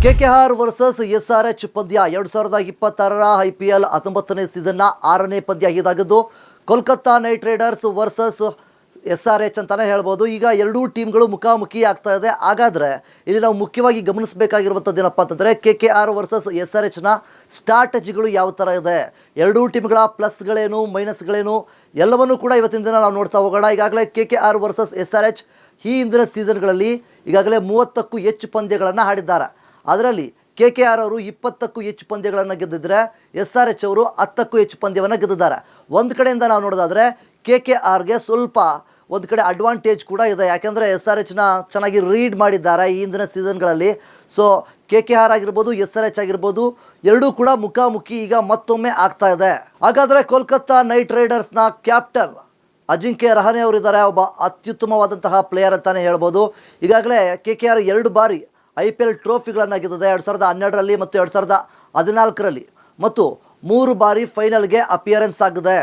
KKR versus SRH ಪಂದ್ಯ 2026ರ IPL 19ನೇ ಸೀಸನ್ನ 6ನೇ ಪಂದ್ಯ ಇದಾಗಿದ್ದು Kolkata night Riders versus SRH ಅಂತಾನೆ ಹೇಳ್ಬೋದು. ಈಗ ಎರಡೂ ಟೀಮ್ಗಳು ಮುಖಾಮುಖಿ ಆಗ್ತಾ ಇದೆ. ಹಾಗಾದರೆ ಇಲ್ಲಿ ನಾವು ಮುಖ್ಯವಾಗಿ ಗಮನಿಸಬೇಕಾಗಿರುವಂಥದ್ದು ಏನಪ್ಪ ಅಂತಂದರೆ ಕೆಕೆಆರ್ ವರ್ಸಸ್ ಎಸ್ಆರ್ಎಚ್ನ ಸ್ಟ್ರಾಟಜಿಗಳು ಯಾವ ಥರ ಇದೆ, ಎರಡೂ ಟೀಮ್ಗಳ ಪ್ಲಸ್ಗಳೇನು ಮೈನಸ್ಗಳೇನು ಎಲ್ಲವನ್ನೂ ಕೂಡ ಇವತ್ತಿನ ದಿನ ನಾವು ನೋಡ್ತಾ ಹೋಗೋಣ. ಈಗಾಗಲೇ ಕೆಕೆಆರ್ ವರ್ಸಸ್ ಎಸ್ಆರ್ಎಚ್ ಈ ಹಿಂದಿನ ಸೀಸನ್ಗಳಲ್ಲಿ ಈಗಾಗಲೇ 30ಕ್ಕೂ ಹೆಚ್ಚು ಪಂದ್ಯಗಳನ್ನು ಆಡಿದ್ದಾರೆ. ಅದರಲ್ಲಿ ಕೆಕೆಆರ್ ಅವರು 20ಕ್ಕೂ ಹೆಚ್ಚು ಪಂದ್ಯಗಳನ್ನು ಗೆದ್ದಿದ್ದರೆ ಎಸ್ಆರ್ಎಚ್ ಅವರು 10ಕ್ಕೂ ಹೆಚ್ಚು ಪಂದ್ಯವನ್ನು ಗೆದ್ದಿದ್ದಾರೆ. ಒಂದು ಕಡೆಯಿಂದ ನಾವು ನೋಡೋದಾದರೆ ಕೆಕೆಆರ್ಗೆ ಸ್ವಲ್ಪ ಒಂದು ಕಡೆ ಅಡ್ವಾಂಟೇಜ್ ಕೂಡ ಇದೆ, ಯಾಕೆಂದರೆ ಎಸ್ಆರ್ಎಚ್ನ ಚೆನ್ನಾಗಿ ರೀಡ್ ಮಾಡಿದ್ದಾರೆ ಈ ಹಿಂದಿನ ಸೀಸನ್ಗಳಲ್ಲಿ. ಸೊ ಕೆಕೆಆರ್ ಆಗಿರ್ಬೋದು ಎಸ್ಆರ್ಎಚ್ ಆಗಿರ್ಬೋದು ಎರಡೂ ಕೂಡ ಮುಖಾಮುಖಿ ಈಗ ಮತ್ತೊಮ್ಮೆ ಆಗ್ತಾ ಇದೆ. ಹಾಗಾದರೆ ಕೋಲ್ಕತ್ತಾ ನೈಟ್ ರೈಡರ್ಸ್ನ ಕ್ಯಾಪ್ಟನ್ ಅಜಿಂಕ್ಯ ರಹಾನೆ ಅವರಿದ್ದಾರೆ, ಒಬ್ಬ ಅತ್ಯುತ್ತಮವಾದಂತಹ ಪ್ಲೇಯರ್ ಅಂತಲೇ ಹೇಳ್ಬೋದು. ಈಗಾಗಲೇ ಕೆಕೆಆರ್ 2 ಬಾರಿ IPL ಟ್ರೋಫಿಗಳನ್ನು ಗೆದ್ದಿದೆ, 2012ರಲ್ಲಿ ಮತ್ತು 2014ರಲ್ಲಿ, ಮತ್ತು 3 ಬಾರಿ ಫೈನಲ್ಗೆ ಅಪಿಯರೆನ್ಸ್ ಆಗಿದೆ.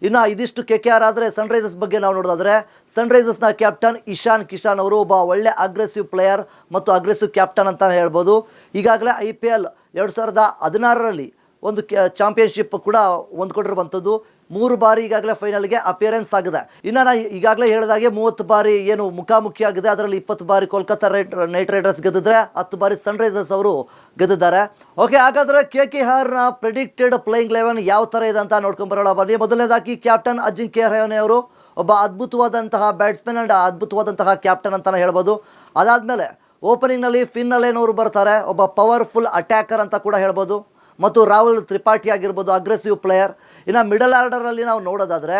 ಇನ್ನು ಇದಿಷ್ಟು ಕೆಕೆಆರ್ ಆದರೆ ಸನ್ರೈಸರ್ಸ್ ಬಗ್ಗೆ ನಾವು ನೋಡೋದಾದರೆ ಸನ್ರೈಸರ್ಸ್ನ ಕ್ಯಾಪ್ಟನ್ ಇಶಾನ್ ಕಿಶನ್ ಅವರು ಒಬ್ಬ ಒಳ್ಳೆ ಅಗ್ರೆಸಿವ್ ಪ್ಲೇಯರ್ ಮತ್ತು ಅಗ್ರೆಸಿವ್ ಕ್ಯಾಪ್ಟನ್ ಅಂತ ಹೇಳ್ಬೋದು. ಈಗಾಗಲೇ IPL 2016ರಲ್ಲಿ ಒಂದು ಚಾಂಪಿಯನ್ಶಿಪ್ ಕೂಡ ಹೊಂದ್ಕೊಂಡಿರುವಂಥದ್ದು, 3 ಬಾರಿ ಈಗಾಗಲೇ ಫೈನಲ್ಗೆ ಅಪಿಯರೆನ್ಸ್ ಆಗಿದೆ. ಇನ್ನು ನಾನು ಈಗಾಗಲೇ ಹೇಳಿದಾಗೆ 30 ಬಾರಿ ಏನು ಮುಖಾಮುಖಿ ಆಗಿದೆ, ಅದರಲ್ಲಿ 20 ಬಾರಿ ಕೋಲ್ಕತ್ತಾ ನೈಟ್ ರೈಡರ್ಸ್ ಗೆದ್ದಿದ್ರೆ 10 ಬಾರಿ ಸನ್ರೈಸರ್ಸ್ ಅವರು ಗೆದ್ದಿದ್ದಾರೆ. ಓಕೆ, ಹಾಗಾದರೆ ಕೆಕೆಆರ್ನ ಪ್ರೆಡಿಕ್ಟೆಡ್ ಪ್ಲೇಯಿಂಗ್ 11 ಯಾವ ಥರ ಇದೆ ಅಂತ ನೋಡ್ಕೊಂಬರೋಣ ಬನ್ನಿ. ಮೊದಲನೇದಾಗಿ ಕ್ಯಾಪ್ಟನ್ ಅಜಿಂಕ್ಯ ರಹಾನೆ ಅವರು ಒಬ್ಬ ಅದ್ಭುತವಾದಂತಹ ಬ್ಯಾಟ್ಸ್ಮನ್ ಆ್ಯಂಡ್ ಅದ್ಭುತವಾದಂತಹ ಕ್ಯಾಪ್ಟನ್ ಅಂತಲೇ ಹೇಳ್ಬೋದು. ಅದಾದಮೇಲೆ ಓಪನಿಂಗ್ನಲ್ಲಿ ಫಿನ್ ಅಲೇನ್ ಅವರು ಬರ್ತಾರೆ, ಒಬ್ಬ ಪವರ್ಫುಲ್ ಅಟ್ಯಾಕರ್ ಅಂತ ಕೂಡ ಹೇಳ್ಬೋದು, ಮತ್ತು ರಾಹುಲ್ ತ್ರಿಪಾಠಿ ಆಗಿರ್ಬೋದು ಅಗ್ರೆಸಿವ್ ಪ್ಲೇಯರ್. ಇನ್ನು ಮಿಡಲ್ ಆರ್ಡರಲ್ಲಿ ನಾವು ನೋಡೋದಾದರೆ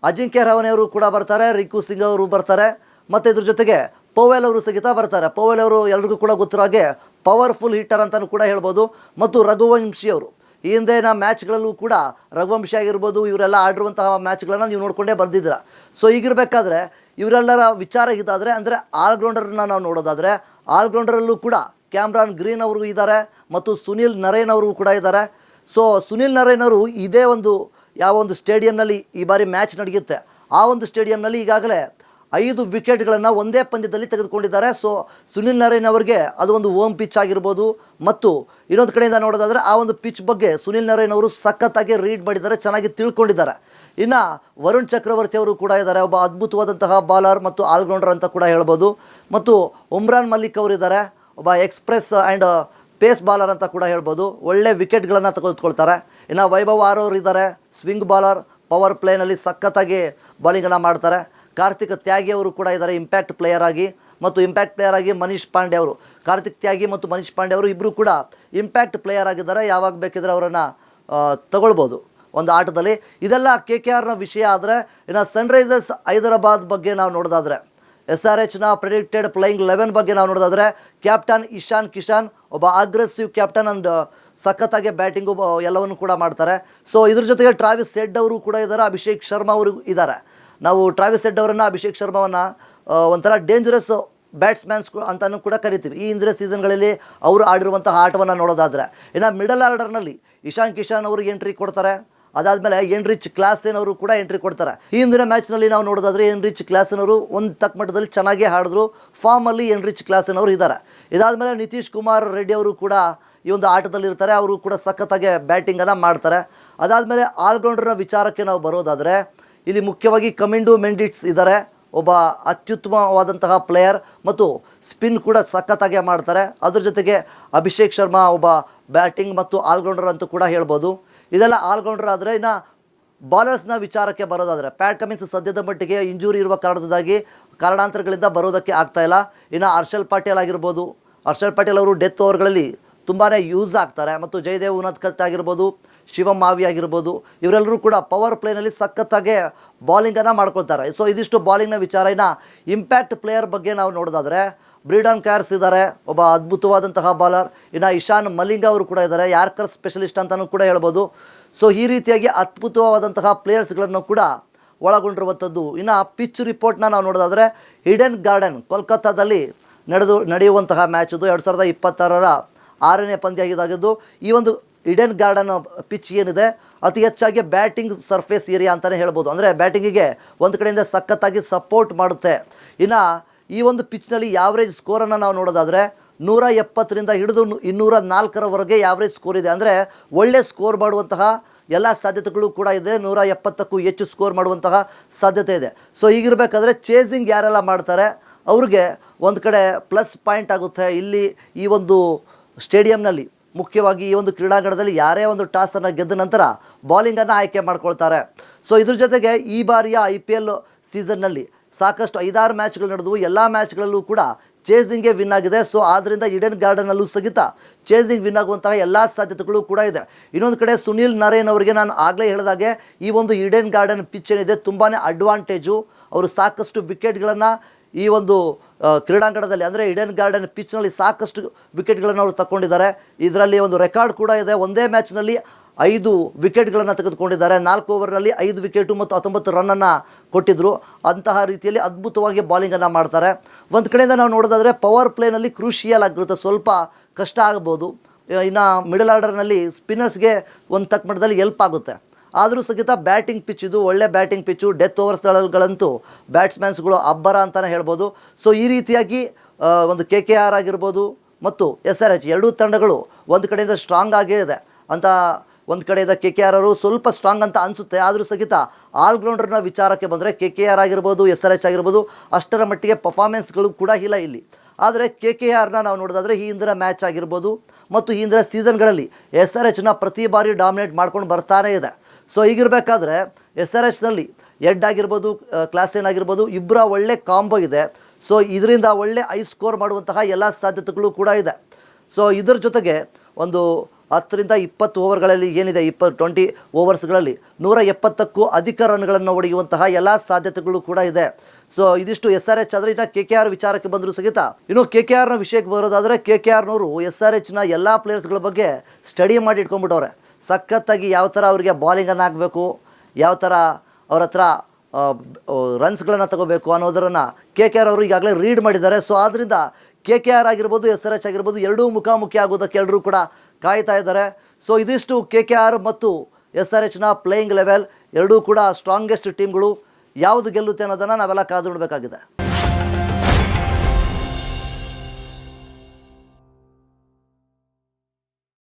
ಅಜಿಂಕ್ಯ ರಹಾನೆ ಅವರು ಕೂಡ ಬರ್ತಾರೆ, ರಿಂಕು ಸಿಂಗ್ ಅವರು ಬರ್ತಾರೆ, ಮತ್ತು ಇದ್ರ ಜೊತೆಗೆ ಪೋವೆಲ್ ಅವರು ಸಹಿತ ಬರ್ತಾರೆ. ಪೋವೆಲ್ ಅವರು ಎಲ್ರಿಗೂ ಕೂಡ ಗೊತ್ತಿರೋ ಹಾಗೆ ಪವರ್ಫುಲ್ ಹಿಟ್ಟರ್ ಅಂತಲೂ ಕೂಡ ಹೇಳ್ಬೋದು. ಮತ್ತು ರಘುವಂಶಿ ಅವರು ಈ ಹಿಂದಿನ ಮ್ಯಾಚ್ಗಳಲ್ಲೂ ಕೂಡ ರಘುವಂಶಿ ಆಗಿರ್ಬೋದು ಇವರೆಲ್ಲ ಆಡಿರುವಂತಹ ಮ್ಯಾಚ್ಗಳನ್ನು ನೀವು ನೋಡಿಕೊಂಡೇ ಬಂದಿದ್ದೀರ. ಸೊ ಈಗಿರಬೇಕಾದ್ರೆ ಇವರೆಲ್ಲರ ವಿಚಾರ ಇದಾದರೆ ಅಂದರೆ ಆಲ್ರೌಂಡರ್ನ ನಾವು ನೋಡೋದಾದರೆ ಆಲ್ರೌಂಡರಲ್ಲೂ ಕೂಡ ಕ್ಯಾಮ್ರಾನ್ ಗ್ರೀನ್ ಅವರು ಇದ್ದಾರೆ ಮತ್ತು ಸುನಿಲ್ ನರೇನ್ ಅವರು ಕೂಡ ಇದ್ದಾರೆ. ಸೊ ಸುನಿಲ್ ನರೇನ್ ಅವರು ಇದೇ ಯಾವ ಒಂದು ಸ್ಟೇಡಿಯಂನಲ್ಲಿ ಈ ಬಾರಿ ಮ್ಯಾಚ್ ನಡೆಯುತ್ತೆ, ಆ ಒಂದು ಸ್ಟೇಡಿಯಂನಲ್ಲಿ ಈಗಾಗಲೇ 5 ವಿಕೆಟ್ಗಳನ್ನು ಒಂದೇ ಪಂದ್ಯದಲ್ಲಿ ತೆಗೆದುಕೊಂಡಿದ್ದಾರೆ. ಸೊ ಸುನಿಲ್ ನರೇನ್ ಅವರಿಗೆ ಅದು ಒಂದು ಹೋಮ್ ಪಿಚ್ ಆಗಿರ್ಬೋದು, ಮತ್ತು ಇನ್ನೊಂದು ಕಡೆಯಿಂದ ನೋಡೋದಾದರೆ ಆ ಒಂದು ಪಿಚ್ ಬಗ್ಗೆ ಸುನಿಲ್ ನರೇನ್ ಅವರು ಸಖತ್ತಾಗಿ ರೀಡ್ ಮಾಡಿದ್ದಾರೆ, ಚೆನ್ನಾಗಿ ತಿಳ್ಕೊಂಡಿದ್ದಾರೆ. ಇನ್ನು ವರುಣ್ ಚಕ್ರವರ್ತಿ ಅವರು ಕೂಡ ಇದ್ದಾರೆ, ಒಬ್ಬ ಅದ್ಭುತವಾದಂತಹ ಬಾಲರ್ ಮತ್ತು ಆಲ್ರೌಂಡರ್ ಅಂತ ಕೂಡ ಹೇಳ್ಬೋದು. ಮತ್ತು ಉಮ್ರಾನ್ ಮಲ್ಲಿಕ್ ಅವರಿದ್ದಾರೆ, ಒಬ್ಬ ಎಕ್ಸ್ಪ್ರೆಸ್ ಆ್ಯಂಡ್ ಪೇಸ್ ಬಾಲರ್ ಅಂತ ಕೂಡ ಹೇಳ್ಬೋದು, ಒಳ್ಳೆ ವಿಕೆಟ್ಗಳನ್ನು ತೆಗೆದುಕೊಳ್ತಾರೆ. ಇನ್ನು ವೈಭವ್ ಆರ್ ಅವರು ಇದ್ದಾರೆ, ಸ್ವಿಂಗ್ ಬಾಲರ್, ಪವರ್ ಪ್ಲೇನಲ್ಲಿ ಸಖತ್ತಾಗಿ ಬಾಲಿಂಗನ್ನು ಮಾಡ್ತಾರೆ. ಕಾರ್ತಿಕ್ ತ್ಯಾಗಿ ಅವರು ಕೂಡ ಇದ್ದಾರೆ ಇಂಪ್ಯಾಕ್ಟ್ ಪ್ಲೇಯರ್ ಆಗಿ, ಮತ್ತು ಇಂಪ್ಯಾಕ್ಟ್ ಪ್ಲೇಯರ್ ಆಗಿ ಮನೀಶ್ ಪಾಂಡೆ ಅವರು, ಕಾರ್ತಿಕ್ ತ್ಯಾಗಿ ಮತ್ತು ಮನೀಶ್ ಪಾಂಡೆ ಅವರು ಇಬ್ಬರು ಕೂಡ ಇಂಪ್ಯಾಕ್ಟ್ ಪ್ಲೇಯರ್ ಆಗಿದ್ದಾರೆ. ಯಾವಾಗ ಬೇಕಿದ್ರೆ ಅವರನ್ನು ತಗೊಳ್ಬೋದು ಒಂದು ಆಟದಲ್ಲಿ. ಇದೆಲ್ಲ ಕೆಕೆಆರ್ನ ವಿಷಯ. ಆದರೆ ಇನ್ನು ಸನ್ರೈಸರ್ಸ್ ಹೈದರಾಬಾದ್ ಬಗ್ಗೆ ನಾವು ನೋಡೋದಾದರೆ ಎಸ್ಆರ್ಎಚ್ನ ಪ್ರೆಡಿಕ್ಟೆಡ್ ಪ್ಲೇಯಿಂಗ್ 11 ಬಗ್ಗೆ ನಾವು ನೋಡೋದಾದರೆ ಕ್ಯಾಪ್ಟನ್ ಇಶಾನ್ ಕಿಶನ್ ಒಬ್ಬ ಅಗ್ರೆಸಿವ್ ಕ್ಯಾಪ್ಟನ್ ಅಂಡ್ ಸಖತ್ತಾಗಿ ಬ್ಯಾಟಿಂಗು ಎಲ್ಲವನ್ನು ಕೂಡ ಮಾಡ್ತಾರೆ. ಸೊ ಇದ್ರ ಜೊತೆಗೆ ಟ್ರಾವಿಸ್ ಹೆಡ್ ಅವರು ಕೂಡ ಇದ್ದಾರೆ, ಅಭಿಷೇಕ್ ಶರ್ಮಾ ಅವರು ಇದ್ದಾರೆ. ನಾವು ಟ್ರಾವಿಸ್ ಹೆಡ್ ಅವರನ್ನು ಅಭಿಷೇಕ್ ಶರ್ಮಾವನ್ನು ಒಂಥರ ಡೇಂಜರಸ್ ಬ್ಯಾಟ್ಸ್ಮ್ಯಾನ್ಸ್ ಅಂತಲೂ ಕೂಡ ಕರಿತೀವಿ. ಈ ಹಿಂದಿನ ಸೀಸನ್ಗಳಲ್ಲಿ ಅವರು ಆಡಿರುವಂತಹ ಆಟವನ್ನು ನೋಡೋದಾದರೆ ಇನ್ನು ಮಿಡಲ್ ಆರ್ಡರ್ನಲ್ಲಿ ಇಶಾನ್ ಕಿಶನ್ ಅವರು ಎಂಟ್ರಿ ಕೊಡ್ತಾರೆ. ಅದಾದಮೇಲೆ ಎನ್ರಿಚ್ ಕ್ಲಾಸೆನ್ ಅವರು ಕೂಡ ಎಂಟ್ರಿ ಕೊಡ್ತಾರೆ. ಈ ಹಿಂದಿನ ಮ್ಯಾಚ್ನಲ್ಲಿ ನಾವು ನೋಡೋದಾದರೆ ಎನ್ರಿಚ್ ಕ್ಲಾಸೆನ್ ಅವರು ಒಂದು ತಕ್ಕ ಮಟ್ಟದಲ್ಲಿ ಚೆನ್ನಾಗೇ ಆಡಿದ್ರು, ಫಾರ್ಮಲ್ಲಿ ಎನ್ರಿಚ್ ಕ್ಲಾಸೆನ್ ಅವರು ಇದ್ದಾರೆ. ಇದಾದಮೇಲೆ ನಿತೀಶ್ ಕುಮಾರ್ ರೆಡ್ಡಿ ಅವರು ಕೂಡ ಈ ಒಂದು ಆಟದಲ್ಲಿರ್ತಾರೆ, ಅವರು ಕೂಡ ಸಖತ್ತಾಗಿ ಬ್ಯಾಟಿಂಗನ್ನು ಮಾಡ್ತಾರೆ. ಅದಾದಮೇಲೆ ಆಲ್ರೌಂಡರ್ನ ವಿಚಾರಕ್ಕೆ ನಾವು ಬರೋದಾದರೆ ಇಲ್ಲಿ ಮುಖ್ಯವಾಗಿ ಕಮಿಂಡು ಮೆಂಡಿಟ್ಸ್ ಇದ್ದಾರೆ, ಒಬ್ಬ ಅತ್ಯುತ್ತಮವಾದಂತಹ ಪ್ಲೇಯರ್ ಮತ್ತು ಸ್ಪಿನ್ ಕೂಡ ಸಖತ್ತಾಗೆ ಮಾಡ್ತಾರೆ. ಅದ್ರ ಜೊತೆಗೆ ಅಭಿಷೇಕ್ ಶರ್ಮಾ ಒಬ್ಬ ಬ್ಯಾಟಿಂಗ್ ಮತ್ತು ಆಲ್ರೌಂಡರ್ ಅಂತ ಕೂಡ ಹೇಳ್ಬೋದು. ಇದೆಲ್ಲ ಆಲ್ರೌಂಡರ್ ಆದರೆ ಇನ್ನು ಬಾಲರ್ಸ್ನ ವಿಚಾರಕ್ಕೆ ಬರೋದಾದರೆ ಪ್ಯಾಟ್ ಕಮಿನ್ಸ್ ಸದ್ಯದ ಮಟ್ಟಿಗೆ ಇಂಜೂರಿ ಇರುವ ಕಾರಣಾಂತರಗಳಿಂದ ಬರೋದಕ್ಕೆ ಆಗ್ತಾಯಿಲ್ಲ. ಇನ್ನು ಹರ್ಷಲ್ ಪಟೇಲ್ ಆಗಿರ್ಬೋದು, ಹರ್ಷಲ್ ಪಟೇಲ್ ಅವರು ಡೆತ್ ಓವರ್ಗಳಲ್ಲಿ ತುಂಬಾ ಯೂಸ್ ಆಗ್ತಾರೆ, ಮತ್ತು ಜಯದೇವ್ ಉನದ್ಕಟ್ ಆಗಿರ್ಬೋದು, ಶಿವಮ್ ಮಾವಿ ಆಗಿರ್ಬೋದು, ಇವರೆಲ್ಲರೂ ಕೂಡ ಪವರ್ ಪ್ಲೇನಲ್ಲಿ ಸಖತ್ತಾಗೆ ಬಾಲಿಂಗನ್ನು ಮಾಡ್ಕೊಳ್ತಾರೆ. ಸೊ ಇದಿಷ್ಟು ಬಾಲಿಂಗ್ನ ವಿಚಾರ. ಇನ್ನು ಇಂಪ್ಯಾಕ್ಟ್ ಪ್ಲೇಯರ್ ಬಗ್ಗೆ ನಾವು ನೋಡೋದಾದರೆ ಬ್ರೀಡನ್ ಕ್ಯಾರ್ಸ್ ಇದ್ದಾರೆ, ಒಬ್ಬ ಅದ್ಭುತವಾದಂತಹ ಬಾಲರ್. ಇನ್ನು ಇಶಾನ್ ಮಲಿಂಗ ಅವರು ಕೂಡ ಇದ್ದಾರೆ, ಯಾರ್ಕರ್ ಸ್ಪೆಷಲಿಸ್ಟ್ ಅಂತಲೂ ಕೂಡ ಹೇಳ್ಬೋದು. ಸೊ ಈ ರೀತಿಯಾಗಿ ಅದ್ಭುತವಾದಂತಹ ಪ್ಲೇಯರ್ಸ್ಗಳನ್ನು ಕೂಡ ಒಳಗೊಂಡಿರುವಂಥದ್ದು. ಇನ್ನು ಪಿಚ್ ರಿಪೋರ್ಟ್ನ ನಾವು ನೋಡೋದಾದರೆ ಈಡನ್ ಗಾರ್ಡನ್ ಕೋಲ್ಕತ್ತಾದಲ್ಲಿ ನಡೆಯುವಂತಹ ಮ್ಯಾಚ್ ಇದು 2026ರ 6ನೇ ಪಂದ್ಯ ಇದಾಗಿದ್ದು. ಈ ಒಂದು ಈಡನ್ ಗಾರ್ಡನ್ ಪಿಚ್ ಏನಿದೆ ಅತಿ ಹೆಚ್ಚಾಗಿ ಬ್ಯಾಟಿಂಗ್ ಸರ್ಫೇಸ್ ಏರಿಯಾ ಅಂತಲೇ ಹೇಳ್ಬೋದು. ಅಂದರೆ ಬ್ಯಾಟಿಂಗಿಗೆ ಒಂದು ಕಡೆಯಿಂದ ಸಖತ್ತಾಗಿ ಸಪೋರ್ಟ್ ಮಾಡುತ್ತೆ. ಇನ್ನು ಈ ಒಂದು ಪಿಚ್ನಲ್ಲಿ ಯಾವ್ರೇಜ್ ಸ್ಕೋರನ್ನು ನಾವು ನೋಡೋದಾದರೆ 170ರಿಂದ ಹಿಡಿದು 204ರವರೆಗೆ ಯಾವ್ರೇಜ್ ಸ್ಕೋರ್ ಇದೆ. ಅಂದರೆ ಒಳ್ಳೆ ಸ್ಕೋರ್ ಮಾಡುವಂತಹ ಎಲ್ಲ ಸಾಧ್ಯತೆಗಳು ಕೂಡ ಇದೆ. 170ಕ್ಕೂ ಹೆಚ್ಚು ಸ್ಕೋರ್ ಮಾಡುವಂತಹ ಸಾಧ್ಯತೆ ಇದೆ. ಸೊ ಹೀಗಿರಬೇಕಾದ್ರೆ ಚೇಸಿಂಗ್ ಯಾರೆಲ್ಲ ಮಾಡ್ತಾರೆ ಅವ್ರಿಗೆ ಒಂದು ಕಡೆ ಪ್ಲಸ್ ಪಾಯಿಂಟ್ ಆಗುತ್ತೆ. ಇಲ್ಲಿ ಈ ಒಂದು ಸ್ಟೇಡಿಯಂನಲ್ಲಿ ಮುಖ್ಯವಾಗಿ ಈ ಒಂದು ಕ್ರೀಡಾಂಗಣದಲ್ಲಿ ಯಾರೇ ಒಂದು ಟಾಸನ್ನು ಗೆದ್ದ ನಂತರ ಬಾಲಿಂಗನ್ನು ಆಯ್ಕೆ ಮಾಡ್ಕೊಳ್ತಾರೆ. ಸೊ ಇದ್ರ ಜೊತೆಗೆ ಈ ಬಾರಿಯ IPL ಸೀಸನ್ನಲ್ಲಿ ಸಾಕಷ್ಟು 5-6 ಮ್ಯಾಚ್ಗಳು ನಡೆದವು. ಎಲ್ಲ ಮ್ಯಾಚ್ಗಳಲ್ಲೂ ಕೂಡ ಚೇಸಿಂಗೇ ವಿನ್ ಆಗಿದೆ. ಸೊ ಆದ್ದರಿಂದ ಈಡನ್ ಗಾರ್ಡನಲ್ಲೂ ಸಹಿತ ಚೇಸಿಂಗ್ ವಿನ್ ಆಗುವಂತಹ ಎಲ್ಲ ಸಾಧ್ಯತೆಗಳು ಕೂಡ ಇದೆ. ಇನ್ನೊಂದು ಕಡೆ ಸುನಿಲ್ ನರೇನ್ ಅವರಿಗೆ ನಾನು ಆಗಲೇ ಹೇಳಿದಾಗೆ ಈ ಒಂದು ಈಡನ್ ಗಾರ್ಡನ್ ಪಿಚ್ ಏನಿದೆ ತುಂಬಾ ಅಡ್ವಾಂಟೇಜು. ಅವರು ಸಾಕಷ್ಟು ವಿಕೆಟ್ಗಳನ್ನು ಈ ಒಂದು ಕ್ರೀಡಾಂಗಣದಲ್ಲಿ ಅಂದರೆ ಈಡನ್ ಗಾರ್ಡನ್ ಪಿಚ್ನಲ್ಲಿ ಸಾಕಷ್ಟು ವಿಕೆಟ್ಗಳನ್ನು ಅವರು ತಗೊಂಡಿದ್ದಾರೆ. ಇದರಲ್ಲಿ ಒಂದು ರೆಕಾರ್ಡ್ ಕೂಡ ಇದೆ. ಒಂದೇ ಮ್ಯಾಚ್ನಲ್ಲಿ 5 ವಿಕೆಟ್ಗಳನ್ನು ತೆಗೆದುಕೊಂಡಿದ್ದಾರೆ. 4 ಓವರ್ನಲ್ಲಿ 5 ವಿಕೆಟು ಮತ್ತು 19 ರನ್ನನ್ನು ಕೊಟ್ಟಿದ್ದರು. ಅಂತಹ ರೀತಿಯಲ್ಲಿ ಅದ್ಭುತವಾಗಿ ಬಾಲಿಂಗನ್ನು ಮಾಡ್ತಾರೆ. ಒಂದು ಕಡೆಯಿಂದ ನಾವು ನೋಡೋದಾದರೆ ಪವರ್ ಪ್ಲೇನಲ್ಲಿ ಕ್ರೂಷಿಯಲ್ ಆಗಿರುತ್ತೆ, ಸ್ವಲ್ಪ ಕಷ್ಟ ಆಗ್ಬೋದು. ಇನ್ನು ಮಿಡಲ್ ಆರ್ಡರ್ನಲ್ಲಿ ಸ್ಪಿನ್ನರ್ಸ್ಗೆ ಒಂದು ತಕ್ಕ ಮಟ್ಟದಲ್ಲಿ ಹೆಲ್ಪ್ ಆಗುತ್ತೆ. ಆದರೂ ಸಹಿತ ಬ್ಯಾಟಿಂಗ್ ಪಿಚ್ ಇದು ಒಳ್ಳೆ ಬ್ಯಾಟಿಂಗ್ ಪಿಚ್ಚು. ಡೆತ್ ಓವರ್ಸ್ಗಳಂತೂ ಬ್ಯಾಟ್ಸ್ಮನ್ಸ್ಗಳು ಅಬ್ಬರ ಅಂತಲೇ ಹೇಳ್ಬೋದು. ಸೊ ಈ ರೀತಿಯಾಗಿ ಒಂದು KKR ಆಗಿರ್ಬೋದು ಮತ್ತು SRH ಎರಡೂ ತಂಡಗಳು ಒಂದು ಕಡೆಯಿಂದ ಸ್ಟ್ರಾಂಗ್ ಆಗೇ ಇದೆ ಅಂತ. ಒಂದು ಕಡೆಯಿಂದ KKR ಅವರು ಸ್ವಲ್ಪ ಸ್ಟ್ರಾಂಗ್ ಅಂತ ಅನಿಸುತ್ತೆ. ಆದರೂ ಸಹಿತ ಆಲ್ರೌಂಡರ್ನ ವಿಚಾರಕ್ಕೆ ಬಂದರೆ KKR ಆಗಿರ್ಬೋದು SRH ಆಗಿರ್ಬೋದು ಅಷ್ಟರ ಮಟ್ಟಿಗೆ ಪರ್ಫಾರ್ಮೆನ್ಸ್ಗಳು ಕೂಡ ಇಲ್ಲ ಇಲ್ಲಿ. ಆದರೆ KKRನ ನಾವು ನೋಡೋದಾದರೆ ಈ ಹಿಂದಿನ ಮ್ಯಾಚ್ ಆಗಿರ್ಬೋದು ಮತ್ತು ಈ ಹಿಂದಿನ ಸೀಸನ್ಗಳಲ್ಲಿ SRHನ ಪ್ರತಿ ಬಾರಿ ಡಾಮಿನೇಟ್ ಮಾಡ್ಕೊಂಡು ಬರ್ತಾನೇ ಇದೆ. ಸೊ ಹೀಗಿರಬೇಕಾದ್ರೆ SRHನಲ್ಲಿ ಎಡ್ ಆಗಿರ್ಬೋದು ಕ್ಲಾಸೆನ್ ಆಗಿರ್ಬೋದು ಇಬ್ಬರ ಒಳ್ಳೆ ಕಾಂಬೋ ಇದೆ. ಸೊ ಇದರಿಂದ ಒಳ್ಳೆ ಸ್ಕೋರ್ ಮಾಡುವಂತಹ ಎಲ್ಲ ಸಾಧ್ಯತೆಗಳು ಕೂಡ ಇದೆ. ಸೊ ಇದರ ಜೊತೆಗೆ ಒಂದು 10ರಿಂದ 20 ಓವರ್ಗಳಲ್ಲಿ ಏನಿದೆ 20 ಓವರ್ಸ್ಗಳಲ್ಲಿ 170ಕ್ಕೂ ಅಧಿಕ ರನ್ಗಳನ್ನು ಹೊಡೆಯುವಂತಹ ಎಲ್ಲ ಸಾಧ್ಯತೆಗಳು ಕೂಡ ಇದೆ. ಸೊ ಇದಿಷ್ಟು SRH ಆದರೆ. ಇನ್ನು KKR ವಿಚಾರಕ್ಕೆ ಬಂದರೂ ಸಹಿತ ಇನ್ನು KKRನ ವಿಷಯಕ್ಕೆ ಬರೋದಾದರೆ KKRನವರು SRHನ ಎಲ್ಲ ಪ್ಲೇಯರ್ಸ್ಗಳ ಬಗ್ಗೆ ಸ್ಟಡಿ ಮಾಡಿ ಇಟ್ಕೊಂಡ್ಬಿಟ್ಟವ್ರೆ. ಸಖತ್ತಾಗಿ ಯಾವ ಥರ ಅವರಿಗೆ ಬಾಲಿಂಗನ್ನು ಹಾಕಬೇಕು, ಯಾವ ಥರ ಅವ್ರ ಹತ್ರ ರನ್ಸ್ಗಳನ್ನು ತಗೋಬೇಕು ಅನ್ನೋದನ್ನು KKR ಅವರು ಈಗಾಗಲೇ ರೀಡ್ ಮಾಡಿದ್ದಾರೆ. ಸೊ ಆದ್ದರಿಂದ KKR ಆಗಿರ್ಬೋದು SRH ಆಗಿರ್ಬೋದು ಎರಡೂ ಮುಖಾಮುಖಿ ಆಗೋದಕ್ಕೆ ಎಲ್ಲರೂ ಕೂಡ ಕಾಯ್ತಾ ಇದ್ದಾರೆ. ಸೊ ಇದಿಷ್ಟು KKR ಮತ್ತು SRHನ ಪ್ಲೇಯಿಂಗ್ ಲೆವೆಲ್. ಎರಡೂ ಕೂಡ ಸ್ಟ್ರಾಂಗೆಸ್ಟ್ ಟೀಮ್ಗಳು. ಯಾವುದು ಗೆಲ್ಲುತ್ತೆ ಅನ್ನೋದನ್ನು ನಾವೆಲ್ಲ ಕಾದು ನೋಡಬೇಕಾಗಿದೆ.